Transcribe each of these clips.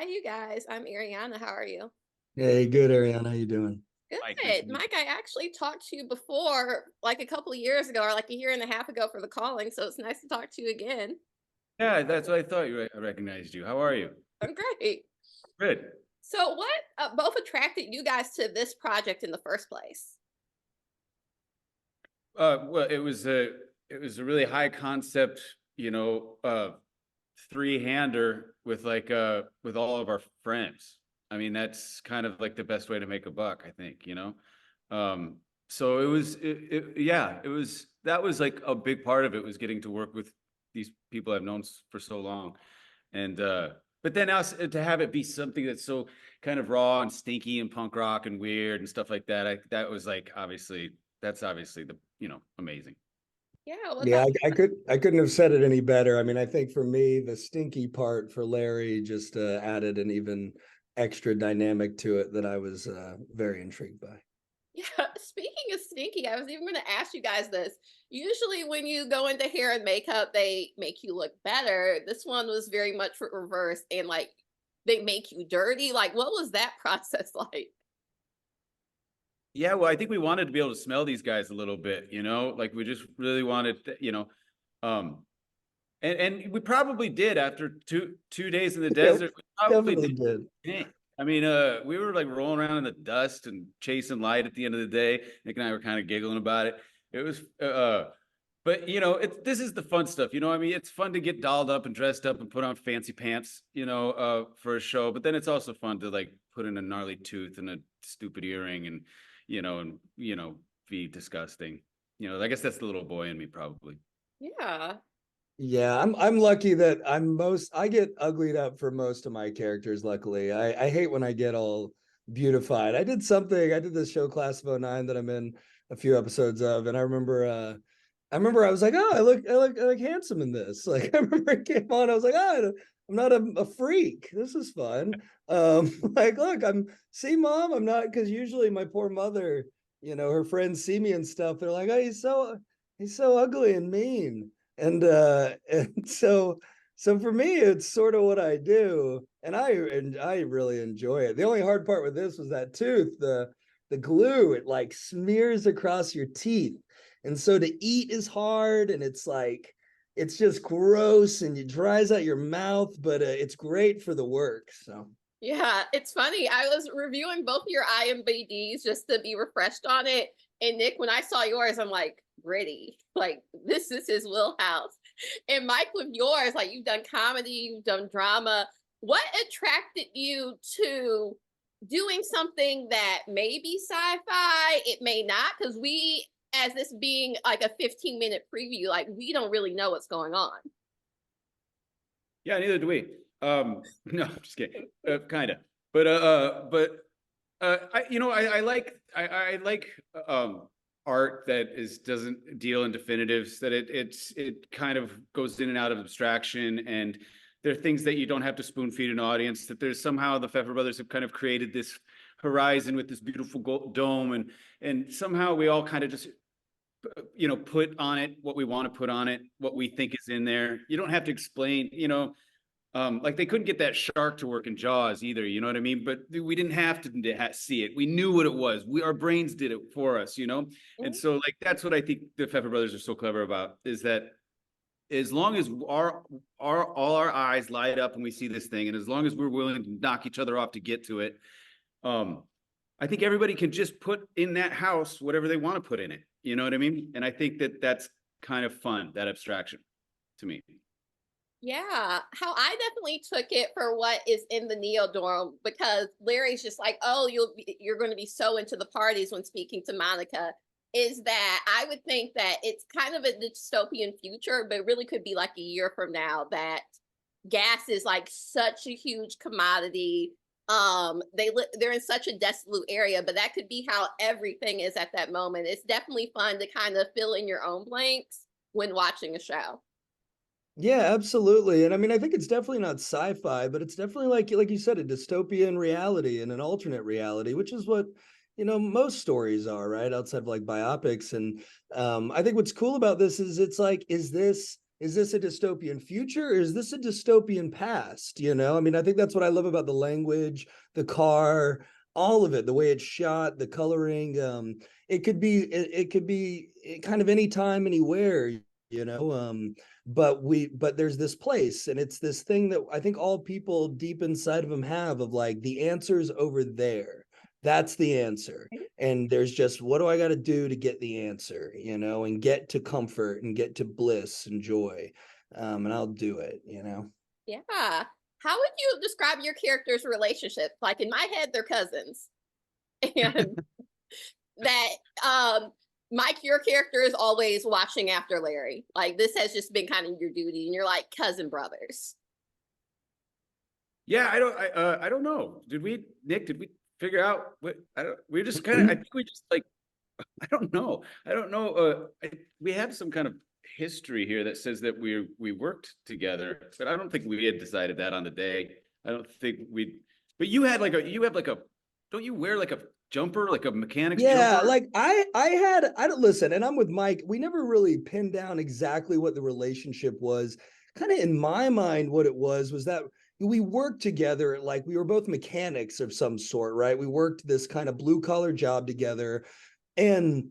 you guys. I'm Ariana. How are you? Hey, good, Ariana. How you doing? Mike, nice Good. to meet Mike, I actually talked to you before, like a couple of years ago, or like a year and a half ago for the calling. So it's nice to talk to you again. you. Yeah, that's what I thought. I recognized you. How are you? I'm great. Good. So, what both attracted you guys to this project in the first place? Well, it was a really high concept, three-hander with with all of our friends. I mean, that's kind of like the best way to make a buck, I think. So it was that was like a big part of it was getting to work with these people I've known for so long. And but then now to have it be something that's so kind of raw and stinky and punk rock and weird and stuff like that, that was like that's obviously amazing. Yeah, well, Yeah, I couldn't have said it any better. I mean, I think for me, the stinky part for Larry just added an even extra dynamic to it that I was very intrigued by. yeah. Speaking of stinky, I was even going to ask you guys this. Usually, when you go into hair and makeup, they make you look better. This one was very much reverse, and like they make you dirty. Like, what was that process like? Yeah, well, I think we wanted to be able to smell these guys a little bit, like we just really wanted, um, and we probably did after two days in the Yeah, desert. We probably definitely did. did. I mean, we were like rolling around in the dust and chasing light at the end of the day. Nick and I were kind of giggling about it. It was, but this is the fun stuff. I mean, it's fun to get dolled up and dressed up and put on fancy pants, for a show. But then it's also fun to like put in a gnarly tooth and a stupid earring and be disgusting. I guess that's the little boy in me probably. Yeah. Yeah, I'm lucky that I get uglied up for most of my characters, luckily. I hate when I get all beautified. I did this show Class of '09 that I'm in a few episodes of, and I remember I was like, oh, I look handsome in this. Like I remember it came on, I was like, oh, I'm not a freak. This is fun. Like, look, see, mom, I'm not, because usually my poor mother, her friends see me and stuff. They're like, oh, he's so ugly and mean. And so for me, it's sort of what I do, and I really enjoy it. The only hard part with this was that tooth, the glue, it like smears across your teeth. And so to eat is hard, and it's just gross, and it dries out your mouth, but it's great for the work. So Yeah, it's funny. I was reviewing both your IMBDs just to be refreshed on it. And Nick, when I saw yours, I'm like, gritty. Like, this is his wheelhouse. And Mike, with yours, like, you've done comedy, you've done drama. What attracted you to doing something that may be sci-fi? It may not, because we, as this being like a 15-minute preview, like, we don't really know what's going on. Yeah, neither do we. No, I'm just kidding. Kind of, but I like art that doesn't deal in definitives. That it kind of goes in and out of abstraction, and there are things that you don't have to spoon feed an audience. That there's somehow the Pfeffer brothers have kind of created this horizon with this beautiful dome, and somehow we all kind of just put on it what we want to put on it, what we think is in there. You don't have to explain, like they couldn't get that shark to work in Jaws either, you know what I mean? But we didn't have to see it. We knew what it was. Our brains did it for us, And so like that's what I think the Pfeffer brothers are so clever about, is that as long as all our eyes light up when we see this thing, and as long as we're willing to knock each other off to get to it, I think everybody can just put in that house whatever they want to put in it. You know what I mean? And I think that that's kind of fun, that abstraction to me. Yeah, how I definitely took it for what is in the Neo dorm, because Larry's just like, oh, you're going to be so into the parties when speaking to Monica. Is that I would think that it's kind of a dystopian future, but it really could be like a year from now that gas is like such a huge commodity. They're in such a desolate area, but that could be how everything is at that moment. It's definitely fun to kind of fill in your own blanks when watching a show. yeah, absolutely. And I mean, I think it's definitely not sci-fi, but it's definitely like you said, a dystopian reality and an alternate reality, which is what, most stories are, right? Outside of like biopics. And I think what's cool about this is it's like, is this is this a dystopian future or is this a dystopian past? You know, I mean, I think that's what I love about the language, the car, all of it, the way it's shot, the coloring. It could be kind of anytime, anywhere, you know. But there's this place, and it's this thing that I think all people deep inside of them have, of like, the answer's over there. That's the answer. And there's just, what do I got to do to get the answer, you know, and get to comfort and get to bliss and joy. And I'll do it, you know. Yeah. How would you describe your characters' relationship? Like in my head, they're cousins. And that Mike, your character is always watching after Larry. Like this has just been kind of your duty, and you're like cousin brothers. Yeah, I don't know. Did we figure out what? We just kind of, I think we just like, I don't know. We have some kind of history here that says that we worked together, but I don't think we had decided that on the day. I don't think but you have like a, don't you wear like a jumper, like a mechanic's Yeah, jumper? like I don't listen, and I'm with Mike. We never really pinned down exactly what the relationship was. Kind of in my mind, what it was that we worked together, like we were both mechanics of some sort, right? We worked this kind of blue collar job together. And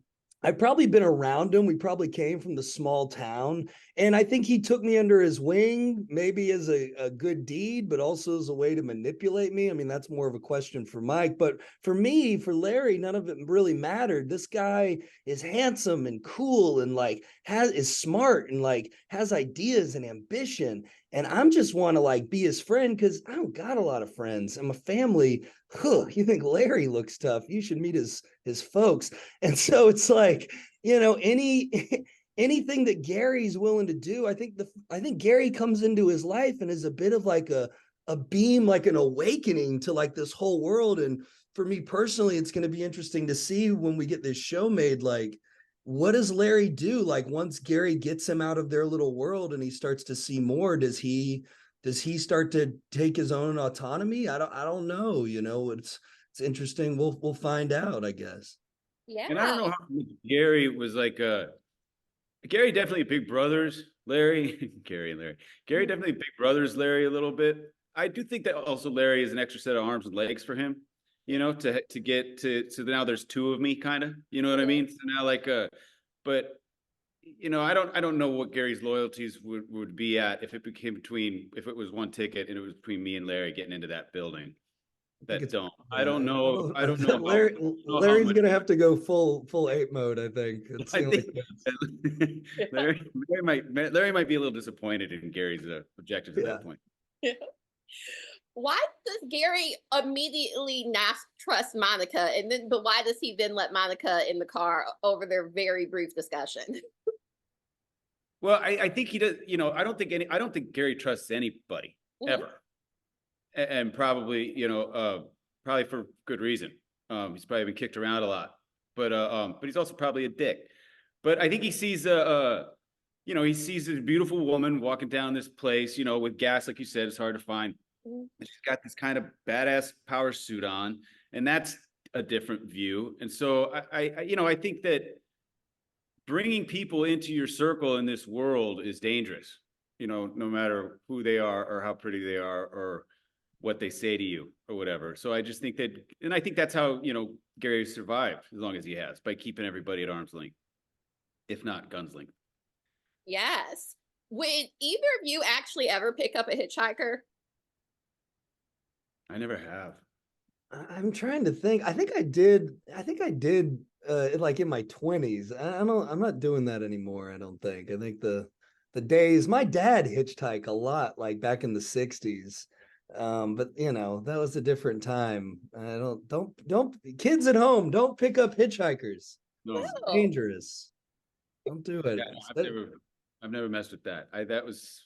I've probably been around him. We probably came from the small town. And I think he took me under his wing, maybe as a good deed, but also as a way to manipulate me. I mean, that's more of a question for Mike. But for me, for Larry, none of it really mattered. This guy is handsome and cool and like is smart and like has ideas and ambition. And I'm just want to like be his friend because I don't got a lot of friends. I'm a family. You think Larry looks tough? You should meet his folks. And so it's like, you know, anything that Gary's willing to do, I think Garry comes into his life and is a bit of like a beam, like an awakening to like this whole world. And for me personally, it's going to be interesting to see when we get this show made, like, what does Larry do? Like once Garry gets him out of their little world and he starts to see more, does he start to take his own autonomy? I don't know. You know, it's interesting. We'll find out, I guess. Yeah. And I don't know how Garry was like Garry definitely big brothers Larry. Garry and Larry. Garry definitely big brothers Larry a little bit. I do think that also Larry is an extra set of arms and legs for him, you know, to get to, so now there's two of me kind of, you know what I mean? So now like but you know, I don't know what Gary's loyalties would be at if it was one ticket and it was between me and Larry getting into that building. I don't know. I don't know. Larry's gonna have to go full ape mode, I think. I think Larry might be a little disappointed in Gary's objectives at that point. Why does Garry immediately not trust Monica, but why does he then let Monica in the car over their very brief discussion? Well, I think he does. You know, I don't think Garry trusts anybody ever, and probably, you know, probably for good reason. He's probably been kicked around a lot, but he's also probably a dick. But I think he sees you know, he sees this beautiful woman walking down this place, you know, with gas, like you said, it's hard to find. She's got this kind of badass power suit on, and that's a different view. And so you know, I think that bringing people into your circle in this world is dangerous, you know, no matter who they are or how pretty they are or what they say to you or whatever. So I just think that, and I think that's how, you know, Garry survived as long as he has, by keeping everybody at arm's length, if not gun's length. Yes. Would either of you actually ever pick up a hitchhiker? I never have. I'm trying to think. I think I did like in my 20s. I'm not doing that anymore, I don't think. I think the days, my dad hitchhiked a lot, like back in the 60s. But you know, that was a different time. I don't kids at home, don't pick up hitchhikers. No. It's dangerous. Don't do it. Yeah, I've never messed with that.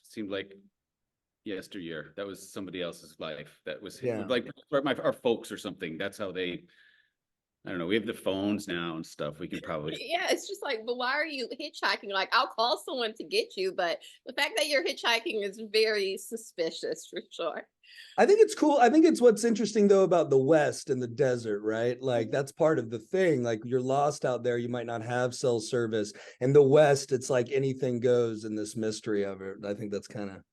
Seemed like yesteryear. That was somebody else's life. That was like our folks or something. That's how they, I don't know. We have the phones now and stuff. We can probably. Yeah, it's just like, but why are you hitchhiking? Like, I'll call someone to get you, but the fact that you're hitchhiking is very suspicious for sure. I think it's cool. I think it's what's interesting though about the West and the desert, right? Like that's part of the thing. Like you're lost out there, you might not have cell service. In the West, it's like anything goes in this mystery of it. I think that's kind of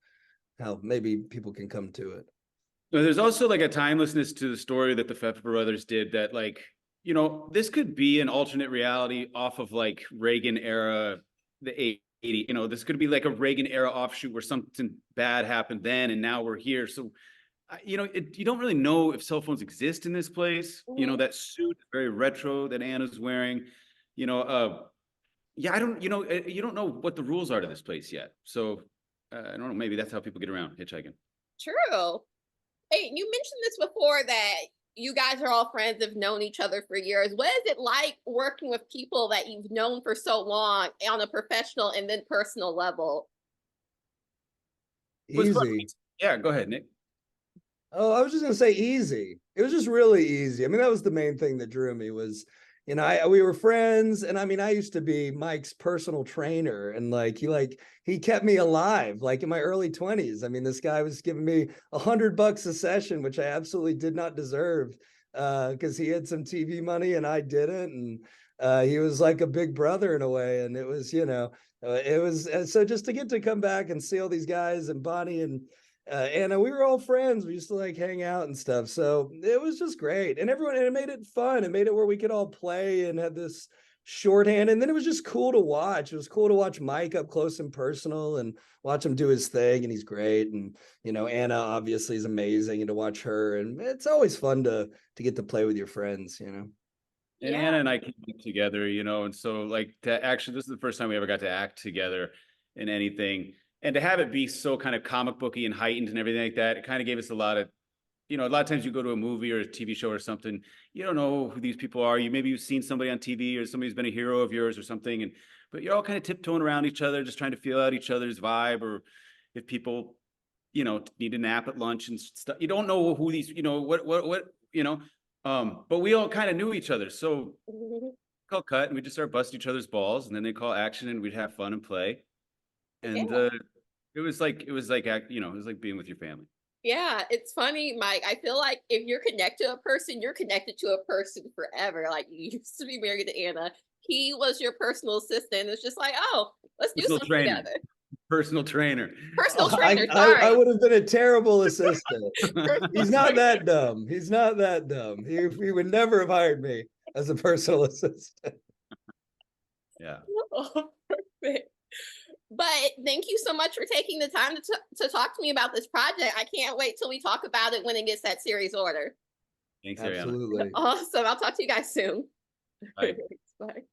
how maybe people can come to it. But there's also like a timelessness to the story that the Pfeffer brothers did that like, you know, this could be an alternate reality off of like Reagan era, the 80s, you know, this could be like a Reagan era offshoot where something bad happened then and now we're here. So you know, you don't really know if cell phones exist in this place. You know, that suit very retro that Anna's wearing. You know, yeah, I don't. You know, you don't know what the rules are to this place yet. So I don't know. Maybe that's how people get around hitchhiking. True. Hey, you mentioned this before that you guys are all friends, have known each other for years. What is it like working with people that you've known for so long on a professional and then personal level? Easy. Yeah, go ahead, Nick. Oh, I was just gonna say easy. It was just really easy. I mean, that was the main thing that drew me was, you know, we were friends, and I mean, I used to be Mike's personal trainer, and he kept me alive, like in my early 20s. I mean, this guy was giving me $100 a session, which I absolutely did not deserve, because he had some TV money and I didn't, and he was like a big brother in a way, and it was, you know, it was so just to get to come back and see all these guys and Bonnie and Anna, we were all friends. We used to like hang out and stuff. So it was just great. And everyone, and it made it fun. It made it where we could all play and had this shorthand. And then it was just cool to watch. It was cool to watch Mike up close and personal and watch him do his thing. And he's great. And, you know, Anna obviously is amazing, and to watch her. And it's always fun to get to play with your friends, you know. And Yeah. Anna and I came together, you know, and so like to actually, this is the first time we ever got to act together in anything. And to have it be so kind of comic booky and heightened and everything like that, it kind of gave us a lot of, you know, a lot of times you go to a movie or a TV show or something, you don't know who these people are. You've seen somebody on TV or somebody's been a hero of yours or something, and but you're all kind of tiptoeing around each other, just trying to feel out each other's vibe, or if people, you know, need a nap at lunch and stuff. You don't know who these, you know, what, you know. But we all kind of knew each other, so call cut and we just start busting each other's balls, and then they call action and we'd have fun and play. And Yeah. it was like you know, it was like being with your family. Yeah, it's funny, Mike. I feel like if you're connected to a person, you're connected to a person forever. Like you used to be married to Anna. He was your personal assistant. It's just like, oh, let's do Personal something trainer. together. Personal trainer. Personal Oh, trainer, I sorry. would have been a terrible assistant. Personal He's not trainer. that dumb. He's not that dumb. He would never have hired me as a personal assistant. Yeah. Oh, perfect. But thank you so much for taking the time to talk to me about this project. I can't wait till we talk about it when it gets that series order. Thanks, Ariana. Absolutely. Awesome. I'll talk to you guys soon. Bye. Bye.